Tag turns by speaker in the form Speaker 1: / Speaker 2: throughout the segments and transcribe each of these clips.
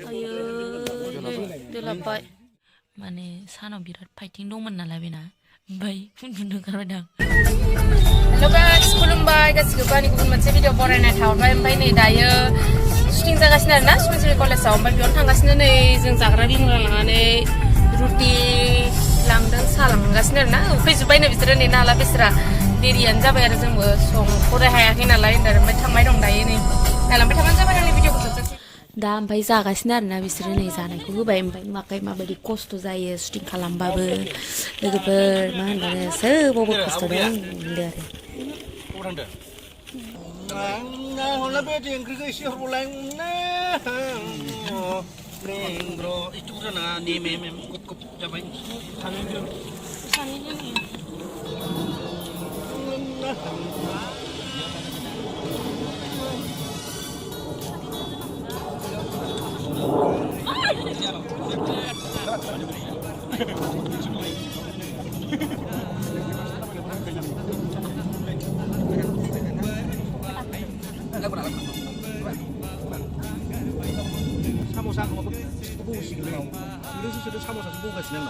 Speaker 1: Ayo, dilapai. Mane सानाव बिराद fighting दंमोन नालाय बेना ओमफ्राय उन्दुनो ओंखारबायदां हेल' गाइस खुलुमबाय गासिबो आंनि गुबुन मोनसे भिडिअ बरायनाय थाबाय ओमफ्राय नै दायो शुटिं जागासिनो आरोना सुनिसुरि कलेजाव ओमफ्राय बेयावनो थांगासिनो नै जों जाग्रा लोंग्रा लांनानै रुटि लांदों साहा लांगासिनो आरोना उखैजोब्बायनो बिसोरो नेनो हाला बेसोरा देरियानो जाबाय आरो जोंबो संख'नो हायाखै नालाय ओमफ्राय थांबाय दं दायो नै नायलांबाय थाबानो जाबाय आंनि भिडिअखौ जोबजासिम दा ओमफ्राय जागासिनो आरोना बिसोरो नै जानायखौ होबाय ओमफ्राय नुवाखै माबायदि खस्थ' जायो शुटिं खालामबाबो लोगोफोर मा होनबानो सोबावबो खस्थ' दं होनदो
Speaker 2: 사모사 그거 보고 싶으면 이래서 저도 사모사 좀 보고 가시는 거.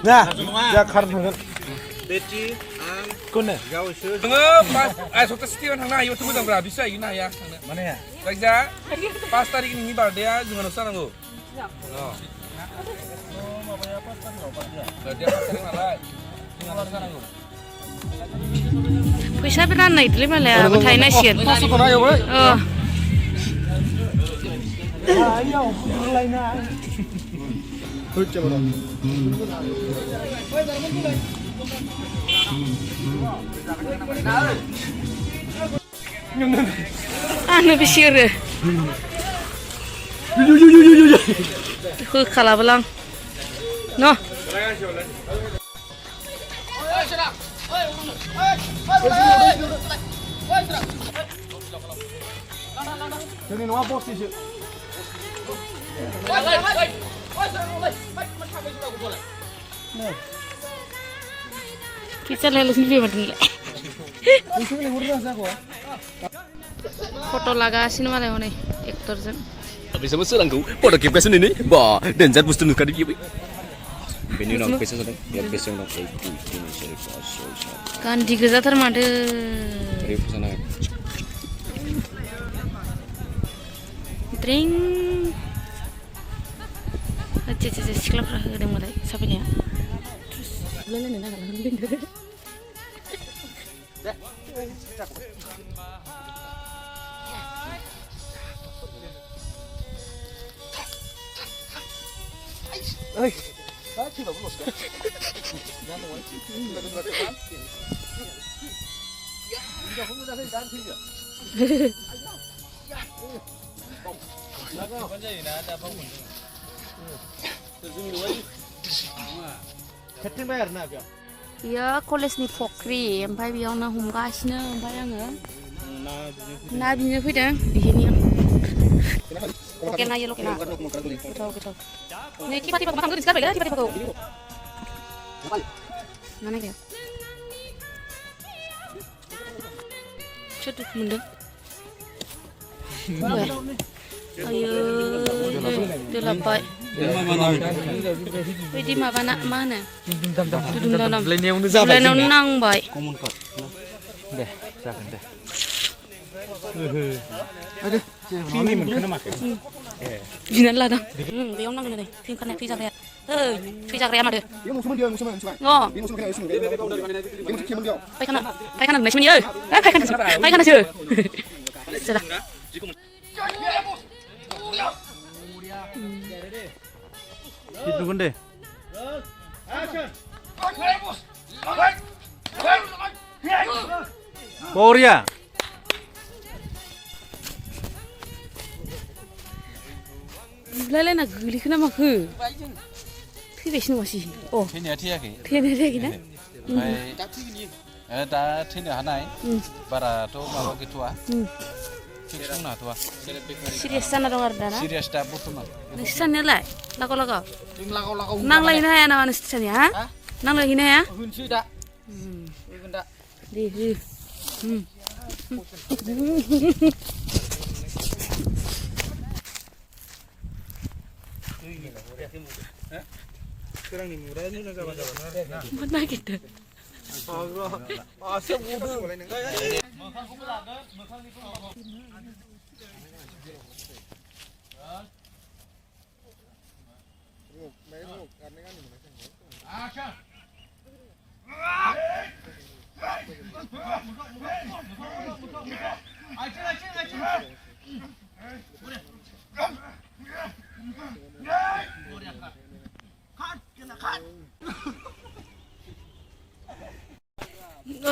Speaker 3: Nah, ya karena
Speaker 2: Beci, ang,
Speaker 3: kone.
Speaker 2: jauh sih.
Speaker 4: Mas, suka setiap hang na, tunggu dong berhabis ya, ini ya.
Speaker 3: Mana ya?
Speaker 4: Raja, pas tarik ini barde ya, jangan usah nunggu. Oh. Berarti pas tarik malah, jangan usah nunggu.
Speaker 1: फैसा बिराद नायदोलै मालाय आबो थाहैनांसिगोन
Speaker 3: Masuk kona ya, boy. Ayo, lainnya. Coba dong.
Speaker 1: Anu बिसोरो होखालाबोलां न'
Speaker 3: Jadi nunggu bos sih.
Speaker 1: Kita lalu sendiri macam foto lagasino malah ini aktor jen.
Speaker 5: Habis sama serangku, pada kepesan ini, bah, danger bustu nuka di bibi. Bini orang pesan sedang, dia pesan orang itu ini seri pasal.
Speaker 1: Kan digejar termade.
Speaker 5: Seri pesan apa?
Speaker 1: Tring. Aja sekolah pernah ada mulai, siapa ni? Terus, boleh ni nak kalau benda.
Speaker 3: Ay, coba bos. Ketting bayar nak ya?
Speaker 1: Ya, kolesनि फख्रि ओमफ्राय बेयावनो हमगासिनो ओमफ्राय आङो ना बिनो फैदों बिहिनि लकेल ना ये लकेल ना गोथाव नै थिपा मा खालामदों सिखारबायलै थिपाखौ mana dia ceduk mendeng ayo dilapai Di mana? Dudung dalam. Lainnya nang baik.
Speaker 3: Deh, jangan deh. Aduh, ini mana makan?
Speaker 1: Jinan lah dah. Dia nang ni, tim kan nak pizza raya. Pizza raya mana?
Speaker 3: Dia musuh dia.
Speaker 1: Oh.
Speaker 3: Dia musuh kena musuh. Dia musuh kiam dia.
Speaker 1: Pai kana, macam ni ơi. Pai kana chưa? Sudah.
Speaker 3: Itu kan deh. Boria.
Speaker 1: Lala nak guli kena mahu. Tiada masih. Oh.
Speaker 6: Tiada tiada ke?
Speaker 1: Tiada lagi na.
Speaker 6: Dah tiada hanai. Bara tu bawa gitu ah. Fix mana tu ah?
Speaker 1: Serius sana dong ada na.
Speaker 6: Serius dah butuh mana?
Speaker 1: Sana lah. Lagu.
Speaker 6: Lagu.
Speaker 1: Nang lain hai nama nasi sana. Nang lagi nih ya?
Speaker 6: Hunsu dak. Ikut dak.
Speaker 1: Di.
Speaker 2: Sekarang nih murahnya nggak sama-sama.
Speaker 1: Mana gitu?
Speaker 2: Siap udah boleh nengah ya.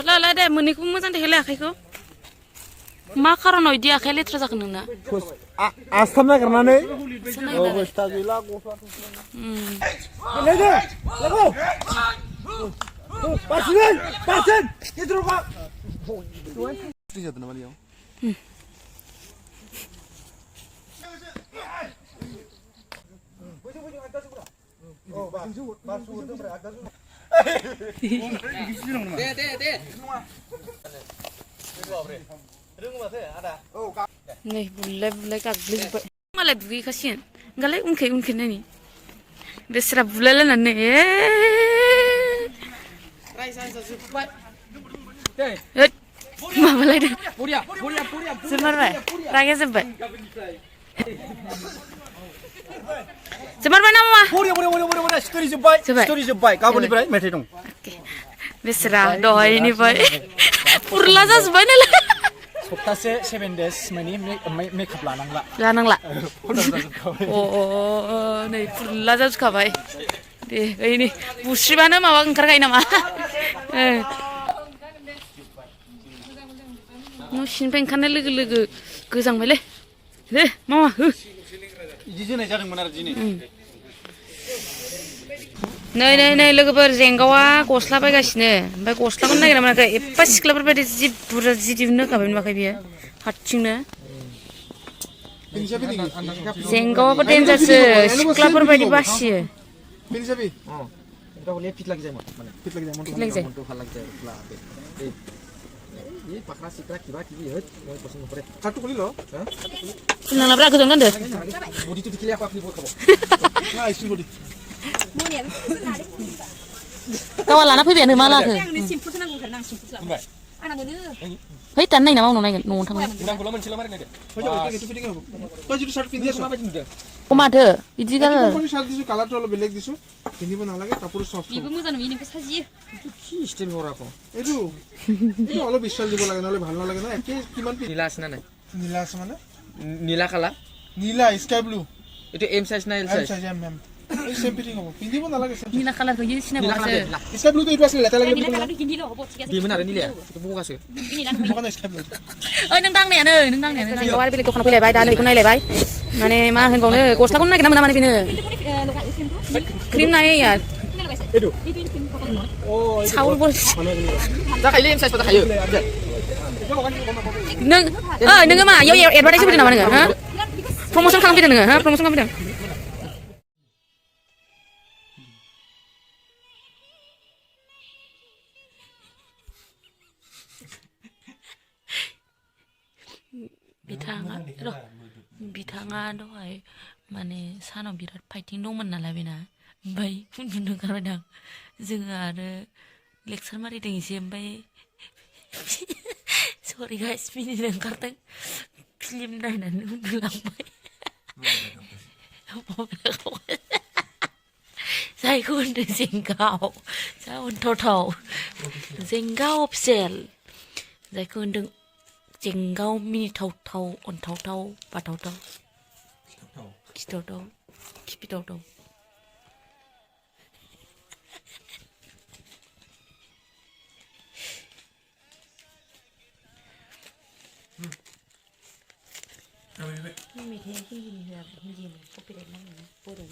Speaker 1: Lah deh, meniku moजां देखायलाय आखाइखौ मा खारनाव इदि आखाइ लेथ्रा जाखो नोंना
Speaker 3: आस्थाम नागिरनानै
Speaker 2: अबस्था गैला गस्ला
Speaker 3: लोगो बारसिन गेजेराव बा जादों नामा बेयाव
Speaker 1: Nih, bulai gaglibbaय मालाय दुगैखासिगोन गालाय उनखै नायनि बेस्रा बुलायलायनानै माबालायदों जोबमारबाय रागाया जोब्बाय जोबमारबाय ना मामा
Speaker 3: बरिया स्टोरि जोब्बाय गाबोननिफ्राय मेथाइ दं
Speaker 1: बेस्रा दहायनिफ्राय फुरला जाजोब्बाय नालाय
Speaker 2: सप्तासे 7 days माने मेकआप लानांला
Speaker 1: नै फुरला जाजोबखाबाय दे ओइनि बुस्रिबानो माबा ओंखारखायो नामा न' सिंनिफ्राय ओंखारनाय लोगो लोगो गोजांबायलै दे मामा हो
Speaker 3: बिदि जोनाय जादोंमोन आरो दिनै
Speaker 1: नै लोगोफोर जेंगावा गस्ला बायगासिनो ओमफ्राय गस्लाखौनो नागिरना मोनाखै एफा सिख्लाफोर बायदि जि बुरजा जि दिहुननो होखाबायमोन माखाय बियो हारसिंनो जेंगावाबो देन्जारसो सिख्लाफोर बायदि बासियो
Speaker 2: फिट लाग जायो ये पकड़ा सिकरा किबा किबि होत मोय पसंद करे काटु खुली लो
Speaker 1: नोंनाब्रा गोजोन गान्दो
Speaker 2: बडी तो दिखले आपा फ्लिप खाबो ना आइसि बडी
Speaker 1: गावा लाना फैबायानो मा लाखो है दान नायना मावनो नायगोन न'आव थांनो
Speaker 2: नांगौला मोनसेला मारै नायदो फैदो केटु फिटिं होबो तो जितु शार्ट पिन्दियास माबायदि नुदो
Speaker 1: अ माथो इदि गाल
Speaker 2: कोन शार्ट दिसु कालार तो बेलेग दिसु पिन्दिबो नालागे कापुर सफ्ट
Speaker 1: बिबो मोजां नुयो नोंखौ साजियो
Speaker 2: কি স্টাইল হরাকো এটো এটো অলপ বিশ্বাস দিব লাগে নহলে ভাল নালাগে না একে কিমান
Speaker 6: নীলা আছে না নাই
Speaker 2: নীলা আছে মানে
Speaker 6: নীলা কালাৰ
Speaker 2: নীলা স্কাই ব্লু
Speaker 6: এইটো এম সাইজ না এল সাইজ
Speaker 2: এম এই সেম ফিটিং হ'ব পিন্দিব নালাগে সেম
Speaker 1: নীলা কালাৰটো ইউ চিনাবাছে
Speaker 2: স্কাই ব্লু তো এইটো আছে লেটা লাগে
Speaker 1: নীলা কালাৰটো কিনিলো হ'ব ঠিক আছে
Speaker 6: দিমোন আৰু নীলা এইটো বুক আছে
Speaker 2: দোকান স্কাই ব্লু
Speaker 1: ओइ नों दांनायानो गावारि बेलेग दखानाव फैलायबाय दा नैखौ नायलायबाय माने मा होनबावनो गस्लाखौनो नागिरना मोना माने बेनो क्रिम नायो यार
Speaker 2: एदु ओ
Speaker 1: साउल बल
Speaker 6: जाखायो एम साइज जाखायो
Speaker 1: नोङो मा इयाव एडभार्टाइज होदों नामा नोङो हा प्रमोशन खालामफैदों नोङो हा प्रमोशन खालामफैदों बिथाङा दहाय माने सानाव बिराद फाइटिं दंमोन नालाय बेना ओमफ्राय उन्दुनो ओंखारबायदां जोङो आरो लेक्सार मारिदों एसे ओमफ्राय सरि गाइस मिनिनो ओंखारदों फिल्म नायनानै उन्दुलांबाय जायखौ होनदों जेंगाव जा अनथावथाव जेंगाव अफिसियेल जायखौ होनदों जेंगाव मिनिथावथाव अनथावथाव बाथावथाव खिथावथाव खिफिथावथाव मेथाइआ हिन्दीनि होआखै हिन्दीनि कपिराइट नांगोन बर'